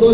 2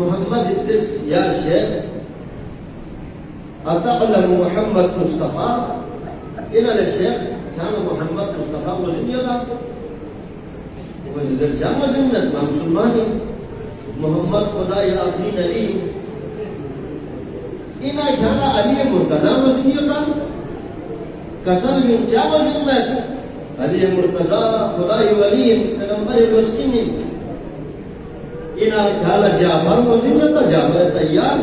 محمد إدريس يا شيخ أتعلم محمد مصطفى إلى الشيخ كان محمد مصطفى وزن يلا وزن جام وزن ما مسلماني محمد خدا يا أبني نبي إن كان علي مرتضى وزن يلا كسل من جام وزن علي مرتضى خدا ولي پیغمبر المسلمين إن كان جعفر وزن يلا جعفر تيار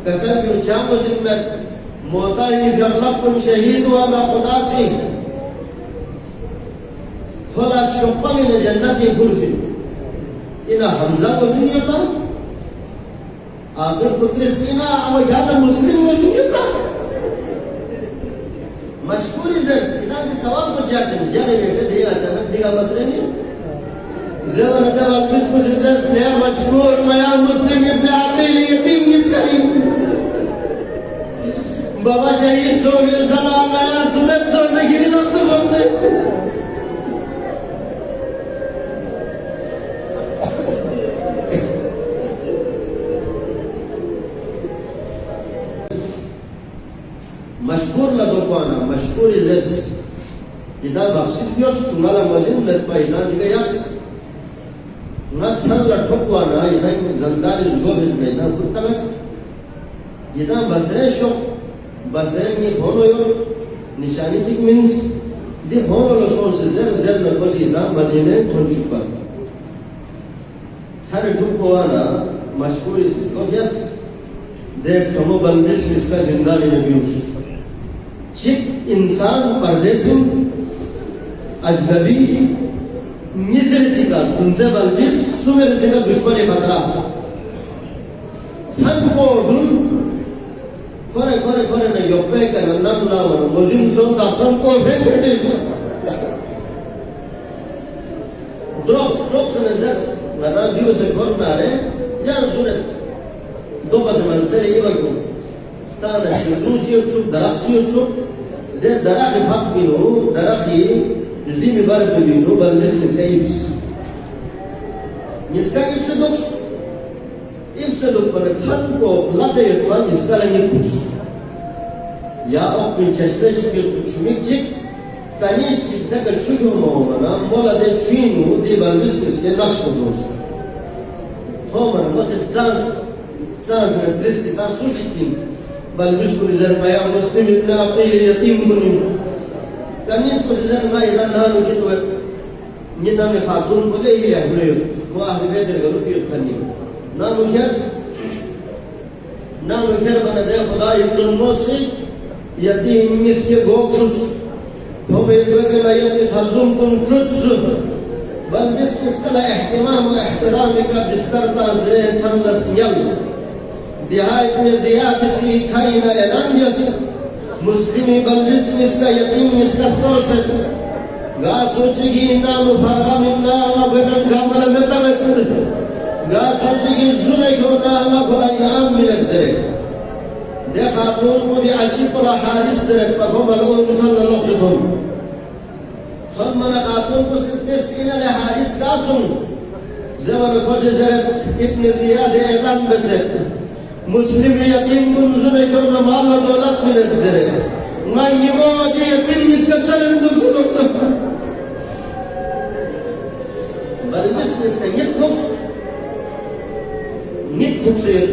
كسل من جام وزن موتا ہی جرلقن شهيد وانا قداسي خلا شقة من جنة غرفة إنا حمزة وزنيتا آخر قدرس إنا وجانا مسلم وزنيتا مشكور زرس إذا دي سوال مجاكن جاني بيتا دي أسانك ديگا مطرني زمان دبال بسم زرس لیا مشكور ميا مسلم ابن عقيل يتيم نسائي بابا شهید سوهیل سلام آیا سنت سو زگیری نقطه بخصه مشکور لدوکوانا مشکور ازاز اذا بخشید بیوس مالا مزین مد پاینا دیگه یاس نصر لطوکوانا اذا زندان ازگوب از میدان خودتمت اذا بسره شو بسره نی هونو یو نشانی چیک مینس دی هونو لسون سے زر نکوزی اذا مدینه تنشوکا سر دوکوانا مشکور ازگوب یاس دیکھ شمو بلنش مسکا زندانی نبیوس چیک انسان پردیسن اجنبی نیزر سیکا سنزه بلدیس سومر سیکا دشمنی خطرہ سن پوردن کore na yoppe kana namla wana mozim son ta son ko vekete drops na zas wada diyo se kornare yan sunet do pas manzere iwako tana shiduji utsuk darasi utsuk de daraki hak binu daraki dimi bar binu bal nisni sayibs niska ibsedok panak san ko lade yutman niska langi kuts ya ok bin çeşme çıkıyor şumikçik tanis çıkta şukur muamana mola de çinu di bal nisni ke naşmudus homan moset sans na tristi ta suçikin bal miskul zarmaya muslim ibn aqil yatim bunin tanis ko zarma idan nanu kitu nina me khatun bole hi ahme wo ahli bedr garuti utani nanu yes nanu ker bana de khuda ibn mosi yatim miske goksus thobe gogela yati khaldum kun kuts bal miskala ihtimam wa ihtiramika bistarta ze sanlas yal دعاء ابن زياد سی کھائینا اعلان یس Muslimi bills مسکا یتیم مسکا سپرست گا سوچگی نام فارغا من نام بشن کامل متوت گا سوچگی زنی ہونا ما بھلا انعام ملک زرے دے خاتون کو بھی عشق را حارس زرے پاکو ملعون صلی اللہ علیہ وسلم خلمنا خاتون کو سرتس انہ لے حارس کاسم زمان خوش زرے ابن زیاد اعلان بسرت مسلم یتیم منظومه کرنا مال دولت ملت زره من یماد یتیم مسکتلن دوستم بل مسك يدخل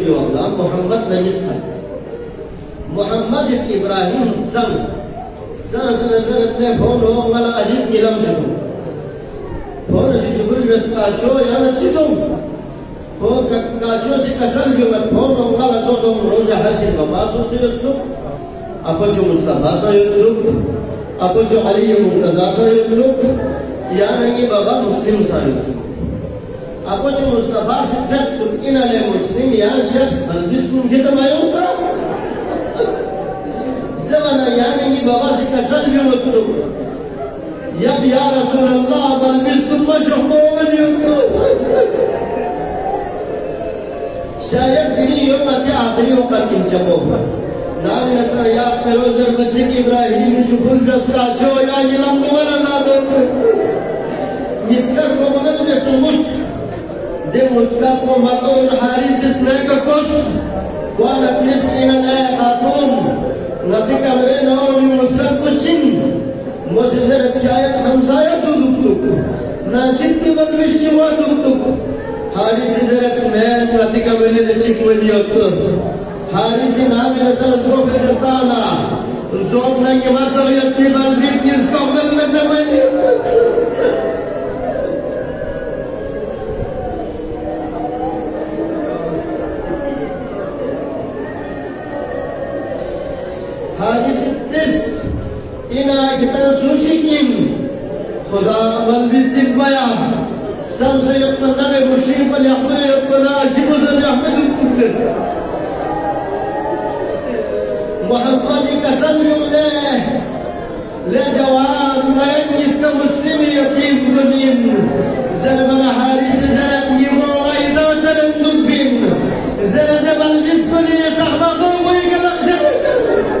يا الله محمد لا يدخل محمد اس ابراهيم زم نزلت له هون ولا اجد كلام جبل هون جبل بس قاچو يا نشيتم هو قاچو سے کسل جو هون ولا تو روزه حسن بماسو سے يوسف اپو جو مصطفی سے يوسف اپو جو علی مرتضی سے يوسف یا نہیں بابا مسلم سے يوسف اپو جو مصطفی سے يوسف ان له مسلم یا شخص بسم كده ما يوسف زمن يعني بابا سے کسل جو يوسف يا رسول الله بل مسلم مشهور يوسف شاید دینی یوم تعقیو قتل جبوه نامی نسا یا پیروزر بچک ابراہیمی جو کل جسکا جو یا یلم دولا زادو نسکر کو مدل جسو مس دي مستقبل مطول حارس سناك كس كوانا تنسينا لا خاتون نتيك أمرين أولي مستقبل شن مسيزرت شايد همسايا سودوك ناسد کی بلوشی وادوك حارس زرت مين نتيك أمرين لچك وليوك حارس نام نسل زوف سلطانا زوف ننگی مرزویت کی بلوش کس قبل نسمنی حادث التس إنا كتن سوشيكيم خدا أول بيسيب بيا سمسو يتمنى بشيب اليحمي يتمنى شبوز اليحمي الكفر محمد كسلم له لجواب ما يكنس كمسلم يتيم دنين زلمنا حارس زلم يمو غيدا زلم دبين زلم دبل بسكني صحبه ويقلق زلم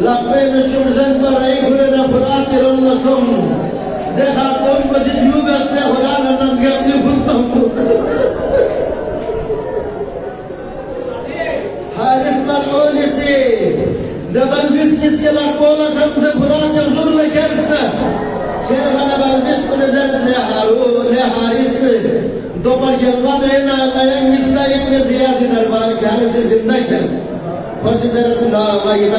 لقين الشمزان برأي كلنا فرات الرسم دخل قوم بس جيوب أسلح ولانا الناس قبل كنتم حارس ملعون سي دبل بسكس كلا قولا خمسة فرات يغزر لكرسة كيف أنا بلبس كل ذات لحارس دوبر جلبا بينا قيم مثل ابن زياد دربار كان سے زندہ کر فسزرت نام أيضاً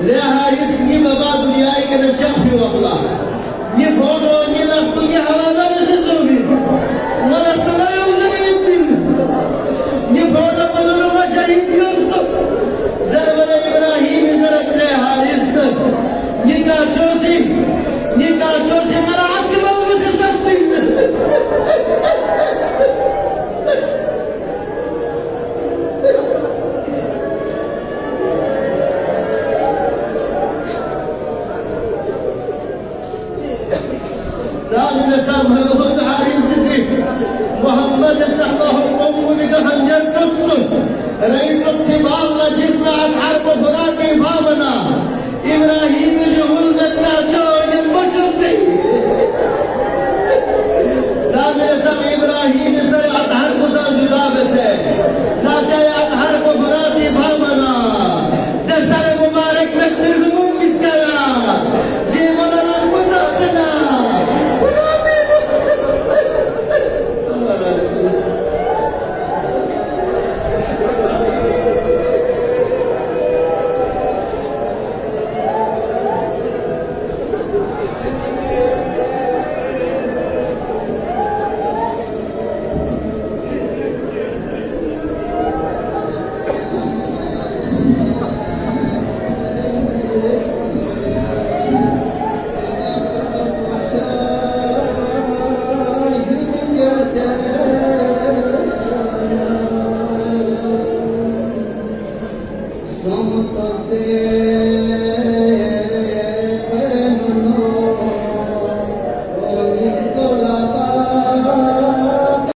لا هاريس ني بابا دنيا کې نشم په وقلا ني فورو ني لټو کې حواله وسېږي ولا ستنه یو ځای دی ني فورو په نو ما شهید یوسف زربل ابراهیم زرت له هاريس ني کا چوسي مرعت به وسېږي ملهون حارس محمد بصحبه القوم بقى خنجر تقصد رأيت الطبال جسم عن حرب فراتي فامر